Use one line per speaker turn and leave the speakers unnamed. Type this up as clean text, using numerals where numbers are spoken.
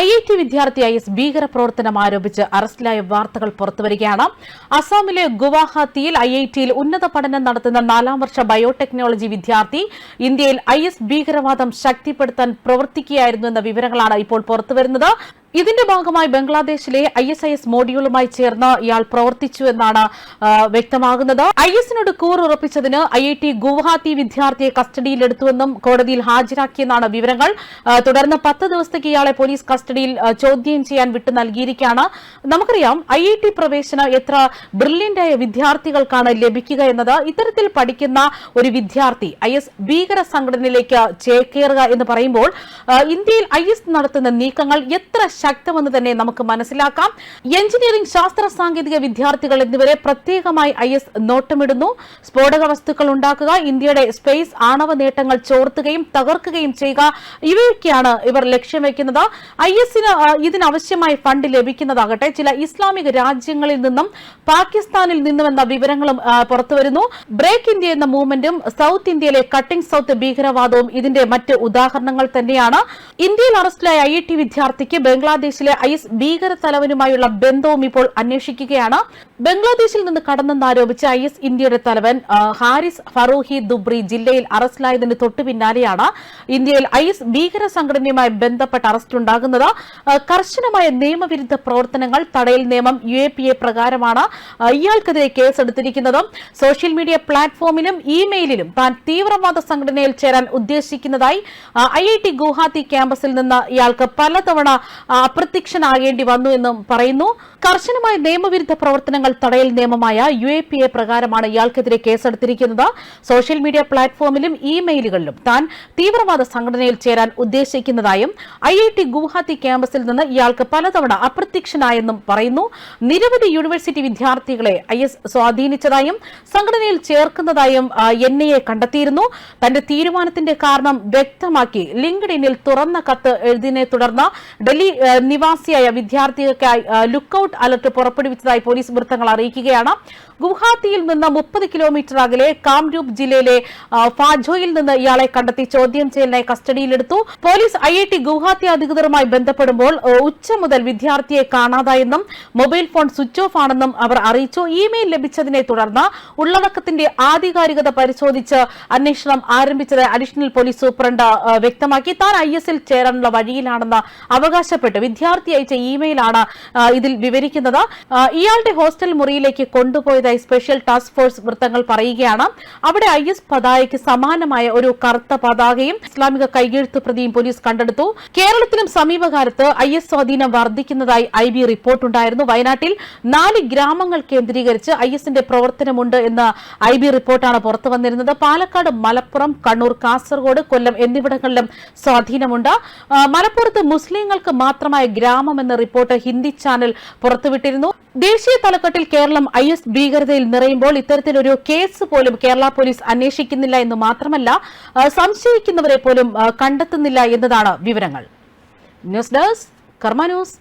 IIT വിദ്യാർത്ഥി IS ഭീകരപ്രവർത്തനം ആരോപിച്ച് അറസ്റ്റിലായ വാർത്തകൾ പുറത്തുവരികയാണ്. അസാമിലെ ഗുവാഹത്തിയിൽ IITയിൽ ഉന്നത പഠനം നടത്തുന്ന 4ാം വർഷ ബയോടെക്നോളജി വിദ്യാർത്ഥി ഇന്ത്യയിൽ IS ഭീകരവാദം ശക്തിപ്പെടുത്താൻ പ്രവർത്തിക്കുകയായിരുന്നു എന്ന വിവരങ്ങളാണ് ഇപ്പോൾ പുറത്തുവരുന്നത്. ഇതിന്റെ ഭാഗമായി ബംഗ്ലാദേശിലെ ISIS മോഡ്യൂളുമായി ചേർന്ന് ഇയാൾ പ്രവർത്തിച്ചു എന്നാണ് വ്യക്തമാകുന്നത്. ISനോട് കൂറുറപ്പിച്ചതിന് IIT ഗുവാഹത്തി വിദ്യാർത്ഥിയെ കസ്റ്റഡിയിലെടുത്തുവെന്നും കോടതിയിൽ ഹാജരാക്കിയെന്നാണ് വിവരങ്ങൾ. തുടർന്ന് 10 ദിവസത്തേക്ക് ഇയാളെ പോലീസ് കസ്റ്റഡിയിൽ ചോദ്യം ചെയ്യാൻ വിട്ടു നൽകിയിരിക്കുകയാണ്. നമുക്കറിയാം IIT പ്രവേശനം എത്ര ബ്രില്യന്റായ വിദ്യാർത്ഥികൾക്കാണ് ലഭിക്കുക എന്നത്. ഇത്തരത്തിൽ പഠിക്കുന്ന ഒരു വിദ്യാർത്ഥി IS ഭീകര സംഘടനയിലേക്ക് ചേക്കേറുക എന്ന് പറയുമ്പോൾ ഇന്ത്യയിൽ IS നടത്തുന്ന നീക്കങ്ങൾ എത്ര ശക്തമെന്ന് തന്നെ നമുക്ക് മനസ്സിലാക്കാം. എഞ്ചിനീയറിംഗ്, ശാസ്ത്ര സാങ്കേതിക വിദ്യാർത്ഥികൾ എന്നിവരെ പ്രത്യേകമായി IS നോട്ടമിടുന്നു. സ്ഫോടക വസ്തുക്കൾ ഉണ്ടാക്കുക, ഇന്ത്യയുടെ സ്പേസ് ആണവ നേട്ടങ്ങൾ ചോർത്തുകയും തകർക്കുകയും ചെയ്യുക, ഇവയൊക്കെയാണ് ഇവർ ലക്ഷ്യം വയ്ക്കുന്നത്. ISന് ഇതിനാവശ്യമായ ഫണ്ട് ലഭിക്കുന്നതാകട്ടെ ചില ഇസ്ലാമിക രാജ്യങ്ങളിൽ നിന്നും പാകിസ്ഥാനിൽ നിന്നുമെന്ന വിവരങ്ങളും പുറത്തുവരുന്നു. ബ്രേക്ക് ഇന്ത്യ എന്ന മൂവ്മെന്റും സൌത്ത് ഇന്ത്യയിലെ കട്ടിംഗ് സൌത്ത് ഭീകരവാദവും ഇതിന്റെ മറ്റ് ഉദാഹരണങ്ങൾ തന്നെയാണ്. ഇന്ത്യയിൽ അറസ്റ്റിലായ IIT വിദ്യാർത്ഥിക്ക് ബംഗ്ലാദേശിലെ IS ഭീകര തലവനുമായുള്ള ബന്ധവും ഇപ്പോൾ അന്വേഷിക്കുകയാണ്. ബംഗ്ലാദേശിൽ നിന്ന് കടന്നെന്നാരോപിച്ച് IS ഇന്ത്യയുടെ തലവൻ ഹാരിസ് ഫറൂഹി ദുബ്രി ജില്ലയിൽ അറസ്റ്റിലായതിന് തൊട്ടു പിന്നാലെയാണ് ഇന്ത്യയിൽ IS ഭീകര സംഘടനയുമായി ബന്ധപ്പെട്ട അറസ്റ്റ് ഉണ്ടാകുന്നത്. കർശനമായ നിയമവിരുദ്ധ പ്രവർത്തനങ്ങൾ തടയൽ നിയമം UAPA പ്രകാരമാണ് ഇയാൾക്കെതിരെ കേസെടുത്തിരിക്കുന്നത്. സോഷ്യൽ മീഡിയ പ്ലാറ്റ്ഫോമിലും ഇമെയിലിലും താൻ തീവ്രവാദ സംഘടനയിൽ ചേരാൻ ഉദ്ദേശിക്കുന്നതായി IIT ഗുവാഹത്തി ക്യാമ്പസിൽ നിന്ന് ഇയാൾക്ക് പലതവണ അപ്രത്യക്ഷനാകേണ്ടി വന്നു എന്നും പറയുന്നു. കർശനമായ നിയമവിരുദ്ധ പ്രവർത്തനങ്ങൾ തടയൽ നിയമമായ UAPA പ്രകാരമാണ് ഇയാൾക്കെതിരെ കേസെടുത്തിരിക്കുന്നത്. സോഷ്യൽ മീഡിയ പ്ലാറ്റ്ഫോമിലും ഇമെയിലുകളിലും താൻ തീവ്രവാദ സംഘടനയിൽ ചേരാൻ ഉദ്ദേശിക്കുന്നതായും IIT ഗുവാഹത്തി ക്യാമ്പസിൽ നിന്ന് ഇയാൾക്ക് പലതവണ അപ്രത്യക്ഷനായെന്നും പറയുന്നു. നിരവധി യൂണിവേഴ്സിറ്റി വിദ്യാർത്ഥികളെ IS സ്വാധീനിച്ചതായും സംഘടനയിൽ ചേർക്കുന്നതായും NIA കണ്ടെത്തിയിരുന്നു. തന്റെ തീരുമാനത്തിന്റെ കാരണം വ്യക്തമാക്കി ലിങ്ക്ഡിനിൽ തുറന്ന കത്ത് എഴുതിയതിനെ തുടർന്ന് ഡൽഹി നിവാസിയായ വിദ്യാർത്ഥികൾക്കായി ലുക്കൌട്ട് അലർട്ട് പുറപ്പെടുവിച്ചതായി പോലീസ് വൃത്തങ്ങൾ അറിയിക്കുകയാണ്. ഗുവാഹത്തിയിൽ നിന്ന് 30 കിലോമീറ്റർ അകലെ കാംരൂപ് ജില്ലയിലെ ഫാജോയിൽ നിന്ന് ഇയാളെ കണ്ടെത്തി ചോദ്യം ചെയ്യലിനായി കസ്റ്റഡിയിലെടുത്തു. പോലീസ് IIT ഗുവാഹത്തി അധികൃതരുമായി ബന്ധപ്പെടുമ്പോൾ ഉച്ച മുതൽ വിദ്യാർത്ഥിയെ കാണാതായെന്നും മൊബൈൽ ഫോൺ സ്വിച്ച് ഓഫ് ആണെന്നും അവർ അറിയിച്ചു. ഇമെയിൽ ലഭിച്ചതിനെ തുടർന്ന് ഉള്ളടക്കത്തിന്റെ ആധികാരികത പരിശോധിച്ച് അന്വേഷണം ആരംഭിച്ചതായി അഡീഷണൽ പോലീസ് സൂപ്രണ്ട് വ്യക്തമാക്കി. താൻ ISൽ ചേരാനുള്ള വഴിയിലാണെന്ന് അവകാശപ്പെട്ട് വിദ്യാർത്ഥി അയച്ച ഇമെയിലാണ് ഇതിൽ വിവരിക്കുന്നത്. ഇയാളുടെ ഹോസ്റ്റൽ മുറിയിലേക്ക് കൊണ്ടുപോയതായി സ്പെഷ്യൽ ടാസ്ക് ഫോഴ്സ് വൃത്തങ്ങൾ പറയുകയാണ്. അവിടെ IS പതാകയ്ക്ക് സമാനമായ ഒരു കറുത്ത പതാകയും ഇസ്ലാമിക കൈയെഴുത്തു പ്രതിയും പോലീസ് കണ്ടെടുത്തു. കേരളത്തിലും സമീപകാലത്ത് IS സ്വാധീനം വർദ്ധിക്കുന്നതായി IB റിപ്പോർട്ടുണ്ടായിരുന്നു. വയനാട്ടിൽ 4 ഗ്രാമങ്ങൾ കേന്ദ്രീകരിച്ച് ISന്റെ പ്രവർത്തനമുണ്ട് എന്ന IB റിപ്പോർട്ടാണ് പുറത്തു വന്നിരുന്നത്. പാലക്കാട്, മലപ്പുറം, കണ്ണൂർ, കാസർഗോഡ്, കൊല്ലം എന്നിവിടങ്ങളിലും സ്വാധീനമുണ്ട്. മലപ്പുറത്ത് മുസ്ലിങ്ങൾക്ക് മാത്രമായ ഗ്രാമം എന്ന റിപ്പോർട്ട് ഹിന്ദി ചാനൽ പുറത്തുവിട്ടിരുന്നു. ദേശീയ തലക്കെട്ടിൽ കേരളം IS ഭീകരതയിൽ നിറയുമ്പോൾ ഇത്തരത്തിലൊരു കേസ് പോലും കേരള പോലീസ് അന്വേഷിക്കുന്നില്ല എന്ന് മാത്രമല്ല സംശയിക്കുന്നവരെ പോലും കണ്ടെത്തുന്നില്ല എന്നതാണ് വിവരങ്ങൾ. ന്യൂസ് ഡെസ്ക് കർമ്മ ന്യൂസ്.